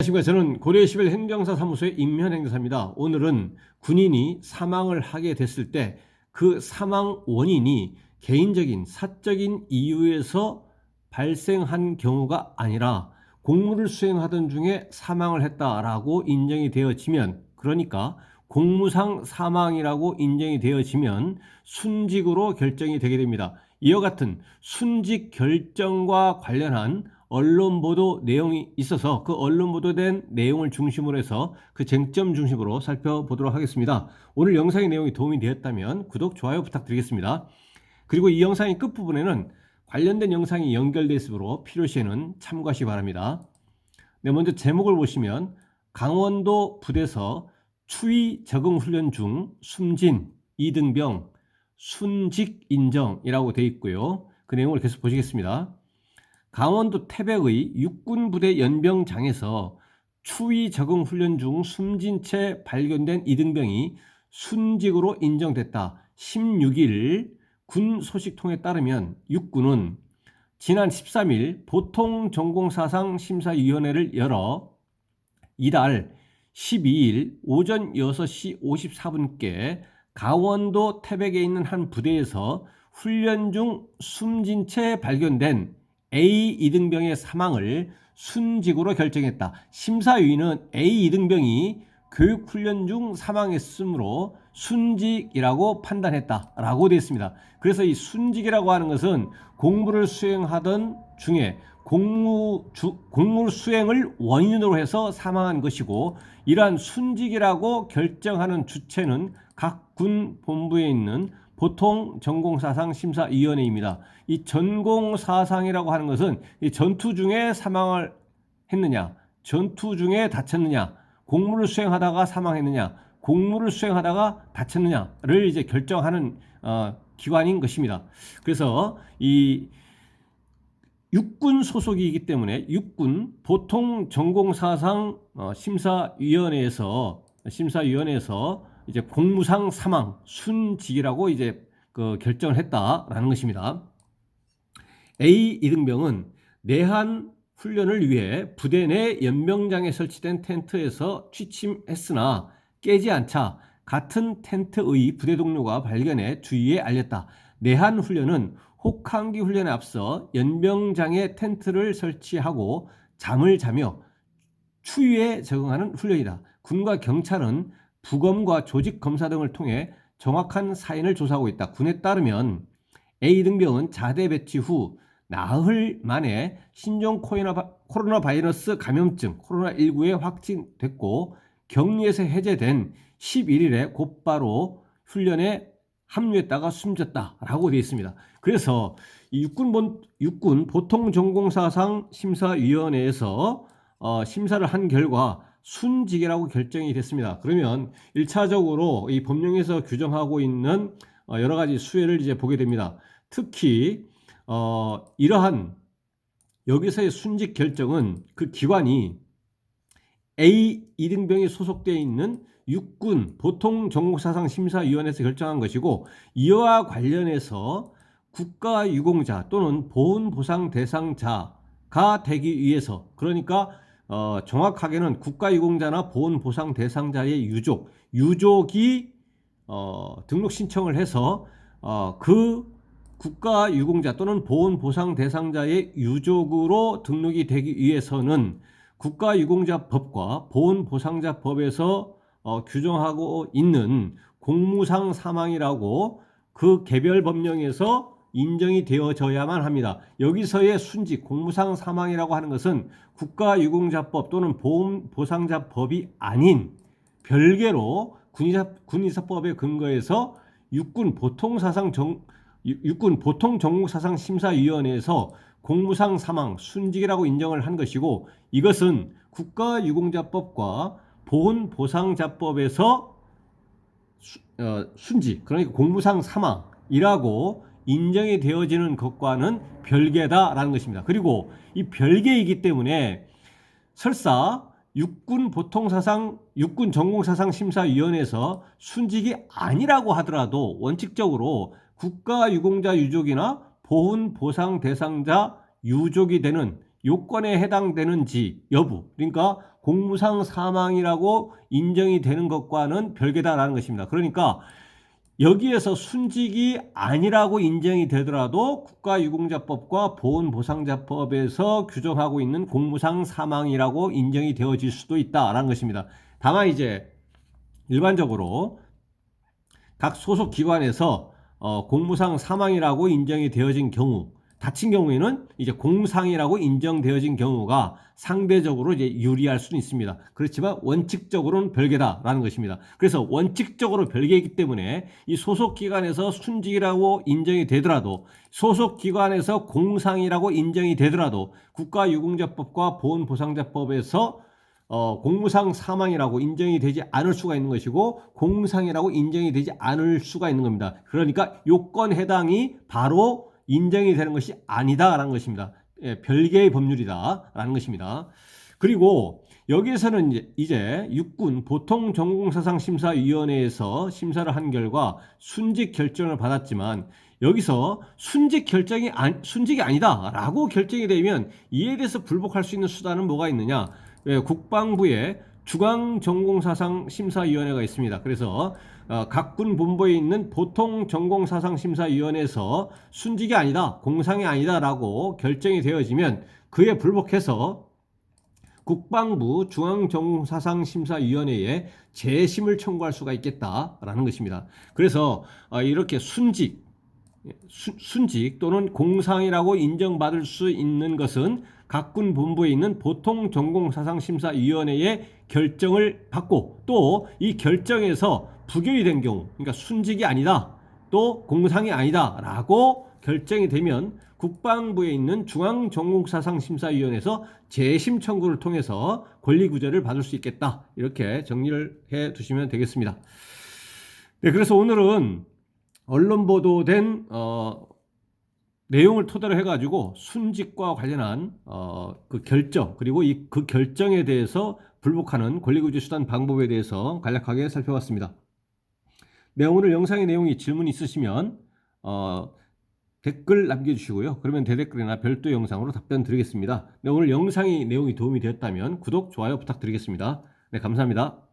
안녕하십니까. 저는 고려시별 행정사 사무소의 임현행정사입니다. 오늘은 군인이 사망을 하게 됐을 때 그 사망 원인이 개인적인 사적인 이유에서 발생한 경우가 아니라 공무를 수행하던 중에 사망을 했다라고 인정이 되어지면, 그러니까 공무상 사망이라고 인정이 되어지면 순직으로 결정이 되게 됩니다. 이와 같은 순직 결정과 관련한 언론 보도 내용이 있어서 그 언론 보도된 내용을 중심으로 해서 그 쟁점 중심으로 살펴보도록 하겠습니다. 오늘 영상의 내용이 도움이 되었다면 구독, 좋아요 부탁드리겠습니다. 그리고 이 영상의 끝부분에는 관련된 영상이 연결되어 있으므로 필요시에는 참고하시기 바랍니다. 네, 먼저 제목을 보시면 강원도 부대서 추위 적응 훈련 중 숨진 이등병 순직 인정이라고 되어 있고요. 그 내용을 계속 보시겠습니다. 강원도 태백의 육군부대 연병장에서 추위 적응 훈련 중 숨진 채 발견된 이등병이 순직으로 인정됐다. 16일 군 소식통에 따르면 육군은 지난 13일 보통전공사상심사위원회를 열어 이달 12일 오전 6시 54분께 강원도 태백에 있는 한 부대에서 훈련 중 숨진 채 발견된 A 이등병의 사망을 순직으로 결정했다. 심사위는 A 이등병이 교육훈련 중 사망했으므로 순직이라고 판단했다라고 되어 있습니다. 그래서 이 순직이라고 하는 것은 공무를 수행하던 중에 공무 수행을 원인으로 해서 사망한 것이고, 이러한 순직이라고 결정하는 주체는 각 군 본부에 있는 보통 전공사상 심사위원회입니다. 이 전공사상이라고 하는 것은 이 전투 중에 사망을 했느냐, 전투 중에 다쳤느냐, 공무를 수행하다가 사망했느냐, 공무를 수행하다가 다쳤느냐를 이제 결정하는 기관인 것입니다. 그래서 이 육군 소속이기 때문에 육군 보통 전공사상 심사위원회에서 이제 공무상 사망 순직이라고 이제 결정을 했다라는 것입니다. A 이등병은 내한 훈련을 위해 부대 내 연병장에 설치된 텐트에서 취침했으나 깨지 않자 같은 텐트의 부대 동료가 발견해 주위에 알렸다. 내한 훈련은 혹한기 훈련에 앞서 연병장에 텐트를 설치하고 잠을 자며 추위에 적응하는 훈련이다. 군과 경찰은 부검과 조직 검사 등을 통해 정확한 사인을 조사하고 있다. 군에 따르면 A 등병은 자대 배치 후 나흘 만에 신종 코로나 바이러스 감염증 코로나19에 확진됐고 격리에서 해제된 11일에 곧바로 훈련에 합류했다가 숨졌다라고 되어 있습니다. 그래서 이 육군 보통전공사상 심사위원회에서 심사를 한 결과 순직이라고 결정이 됐습니다. 그러면 1차적으로 이 법령에서 규정하고 있는 여러 가지 수혜를 이제 보게 됩니다. 특히 이러한 여기서의 순직 결정은 그 기관이 A 이등병이 소속되어 있는 육군 보통전공사상심사위원회에서 결정한 것이고, 이와 관련해서 국가유공자 또는 보훈보상 대상자가 되기 위해서, 그러니까 정확하게는 국가유공자나 보훈보상 대상자의 유족이 등록 신청을 해서 그 국가유공자 또는 보훈보상 대상자의 유족으로 등록이 되기 위해서는 국가유공자법과 보훈보상자법에서 규정하고 있는 공무상 사망이라고 그 개별 법령에서 인정이 되어져야만 합니다. 여기서의 순직, 공무상 사망이라고 하는 것은 국가유공자법 또는 보훈보상자법이 아닌 별개로 군의사법에 근거해서 육군 보통전공사상심사위원회에서 공무상 사망, 순직이라고 인정을 한 것이고, 이것은 국가유공자법과 보훈보상자법에서 순직, 그러니까 공무상 사망이라고 인정이 되어지는 것과는 별개다라는 것입니다. 그리고 이 별개이기 때문에 설사 육군 전공사상심사위원회에서 순직이 아니라고 하더라도 원칙적으로 국가유공자 유족이나 보훈보상 대상자 유족이 되는 요건에 해당되는지 여부, 그러니까 공무상 사망이라고 인정이 되는 것과는 별개다라는 것입니다. 그러니까 여기에서 순직이 아니라고 인정이 되더라도 국가유공자법과 보훈보상자법에서 규정하고 있는 공무상 사망이라고 인정이 되어질 수도 있다라는 것입니다. 다만 이제 일반적으로 각 소속 기관에서 공무상 사망이라고 인정이 되어진 경우, 다친 경우에는 이제 공상이라고 인정되어진 경우가 상대적으로 이제 유리할 수는 있습니다. 그렇지만 원칙적으로는 별개다라는 것입니다. 그래서 원칙적으로 별개이기 때문에 이 소속 기관에서 순직이라고 인정이 되더라도, 소속 기관에서 공상이라고 인정이 되더라도 국가유공자법과 보훈보상자법에서 공무상 사망이라고 인정이 되지 않을 수가 있는 것이고 공상이라고 인정이 되지 않을 수가 있는 겁니다. 그러니까 요건 해당이 바로 인정이 되는 것이 아니다라는 것입니다. 예, 별개의 법률이다라는 것입니다. 그리고 여기에서는 이제 육군 보통전공사상심사위원회에서 심사를 한 결과 순직 결정을 받았지만, 여기서 순직이 아니다라고 결정이 되면 이에 대해서 불복할 수 있는 수단은 뭐가 있느냐? 국방부에 중앙전공사상심사위원회가 있습니다. 그래서 각 군 본부에 있는 보통전공사상심사위원회에서 순직이 아니다, 공상이 아니다라고 결정이 되어지면 그에 불복해서 국방부 중앙전공사상심사위원회에 재심을 청구할 수가 있겠다라는 것입니다. 그래서 이렇게 순직 또는 공상이라고 인정받을 수 있는 것은 각군 본부에 있는 보통전공사상심사위원회의 결정을 받고, 또 이 결정에서 부결이 된 경우, 그러니까 순직이 아니다, 또 공상이 아니다 라고 결정이 되면 국방부에 있는 중앙전공사상심사위원회에서 재심 청구를 통해서 권리구제를 받을 수 있겠다, 이렇게 정리를 해 두시면 되겠습니다. 네, 그래서 오늘은 언론 보도된 내용을 토대로 해가지고 순직과 관련한 그 결정, 그리고 그 결정에 대해서 불복하는 권리구제 수단 방법에 대해서 간략하게 살펴봤습니다. 네, 오늘 영상의 내용이 질문 있으시면 댓글 남겨주시고요. 그러면 대댓글이나 별도 영상으로 답변 드리겠습니다. 네, 오늘 영상의 내용이 도움이 되었다면 구독, 좋아요 부탁드리겠습니다. 네, 감사합니다.